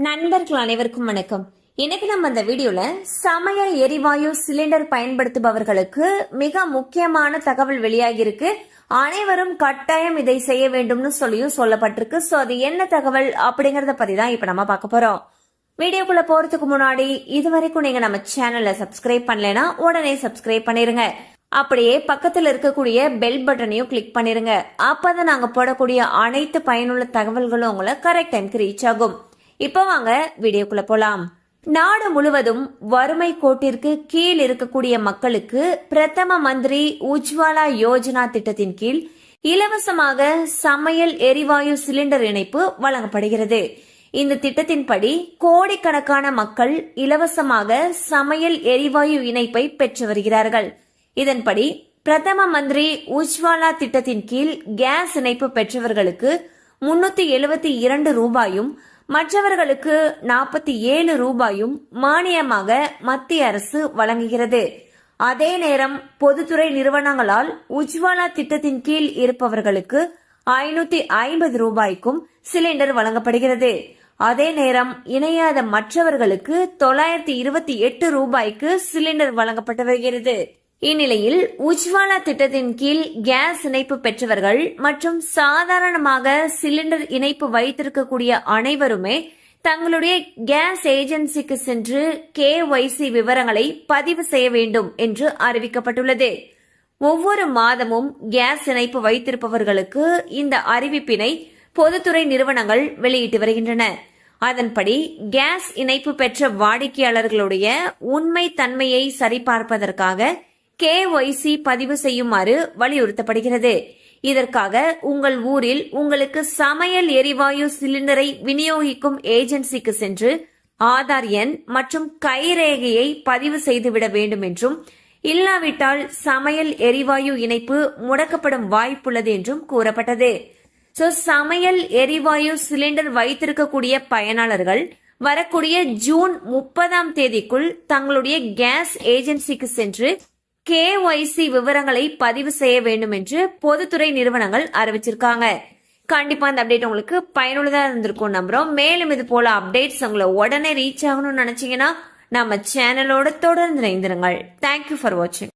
நண்பர்கள் அனைவருக்கும் வணக்கம். இன்னைக்கு நம்ம இந்த வீடியோல சமையல் எரிவாயு சிலிண்டர் பயன்படுத்துபவர்களுக்கு மிக முக்கியமான தகவல் வெளியாகி இருக்கு. அனைவரும் கட்டாயம் இதை செய்ய வேண்டும்னு சொல்லப்பட்டிருக்கு. சோ அது என்ன தகவல் அப்படிங்கறத பத்தி தான் இப்ப நம்ம பார்க்க போறோம். வீடியோக்குள்ள போறதுக்கு முன்னாடி இதுவரைக்கும் நீங்க நம்ம சேனலை சப்ஸ்கிரைப் பண்ணலனா உடனே சப்ஸ்கிரைப் பண்ணிருங்க. அப்படியே பக்கத்துல இருக்கக்கூடிய பெல் பட்டனையும் கிளிக் பண்ணிருங்க. அப்பதான் நாங்க போடக்கூடிய அனைத்து பயனுள்ள தகவல்களும் உங்களை கரெக்ட் டைம்க்கு ரீச் ஆகும். இப்ப வாங்க வீடியோக்குள்ள போலாம். நாடு முழுவதும் வறுமை கோட்டிற்கு கீழ் இருக்கக்கூடிய மக்களுக்கு பிரதம மந்திரி உஜ்வாலா யோஜனா திட்டத்தின் கீழ் இலவசமாக சமையல் எரிவாயு சிலிண்டர் இணைப்பு வழங்கப்படுகிறது. இந்த திட்டத்தின்படி கோடிக்கணக்கான மக்கள் இலவசமாக சமையல் எரிவாயு இணைப்பை பெற்று வருகிறார்கள். இதன்படி பிரதம மந்திரி உஜ்வாலா திட்டத்தின் கீழ் கேஸ் இணைப்பு பெற்றவர்களுக்கு 372 ரூபாயும் மற்றவர்களுக்கு 47 ரூபாயும் மானியமாக மத்திய அரசு வழங்குகிறது. அதே நேரம் பொதுத்துறை நிறுவனங்களால் உஜ்வாலா திட்டத்தின் கீழ் இருப்பவர்களுக்கு 550 ரூபாய்க்கும் சிலிண்டர் வழங்கப்படுகிறது. அதே நேரம் இணையாத மற்றவர்களுக்கு 928 ரூபாய்க்கு சிலிண்டர் வழங்கப்பட்டு வருகிறது. இந்நிலையில் உஜ்வாலா திட்டத்தின் கீழ் கேஸ் இணைப்பு பெற்றவர்கள் மற்றும் சாதாரணமாக சிலிண்டர் இணைப்பு வைத்திருக்கக்கூடிய அனைவருமே தங்களுடைய கேஸ் ஏஜென்சிக்கு சென்று KYC விவரங்களை பதிவு செய்ய வேண்டும் என்று அறிவிக்கப்பட்டுள்ளது. ஒவ்வொரு மாதமும் கேஸ் இணைப்பு வைத்திருப்பவர்களுக்கு இந்த அறிவிப்பினை பொதுத்துறை நிறுவனங்கள் வெளியிட்டு வருகின்றன. அதன்படி கேஸ் இணைப்பு பெற்ற வாடிக்கையாளர்களுடைய உண்மை தன்மையை சரிபார்ப்பதற்காக KYC பதிவு செய்யுமாறு வலியுறுத்தப்படுகிறது. இதற்காக உங்கள் ஊரில் உங்களுக்கு சமையல் எரிவாயு சிலிண்டரை விநியோகிக்கும் ஏஜென்சிக்கு சென்று ஆதார் எண் மற்றும் கைரேகையை பதிவு செய்துவிட வேண்டும் என்றும், இல்லாவிட்டால் சமையல் எரிவாயு இணைப்பு முடக்கப்படும் வாய்ப்புள்ளது என்றும் கூறப்பட்டது. சமையல் எரிவாயு சிலிண்டர் வைத்திருக்கக்கூடிய பயனாளர்கள் வரக்கூடிய ஜூன் 30ஆம் தேதிக்குள் தங்களுடைய கேஸ் ஏஜென்சிக்கு சென்று KYC விவரங்களை பதிவு செய்ய வேண்டும் என்று பொதுத்துறை நிறுவனங்கள் அறிவிச்சிருக்காங்க. கண்டிப்பா இந்த அப்டேட் உங்களுக்கு பயனுள்ளதா இருந்திருக்கும் நம்புறோம். மேலும் இது போல அப்டேட்ஸ் உங்களை உடனே ரீச் ஆகணும்னு நினைச்சீங்கன்னா நம்ம சேனலோட தொடர்ந்து இணைந்திருங்கள். தேங்க்யூ ஃபார் வாட்சிங்.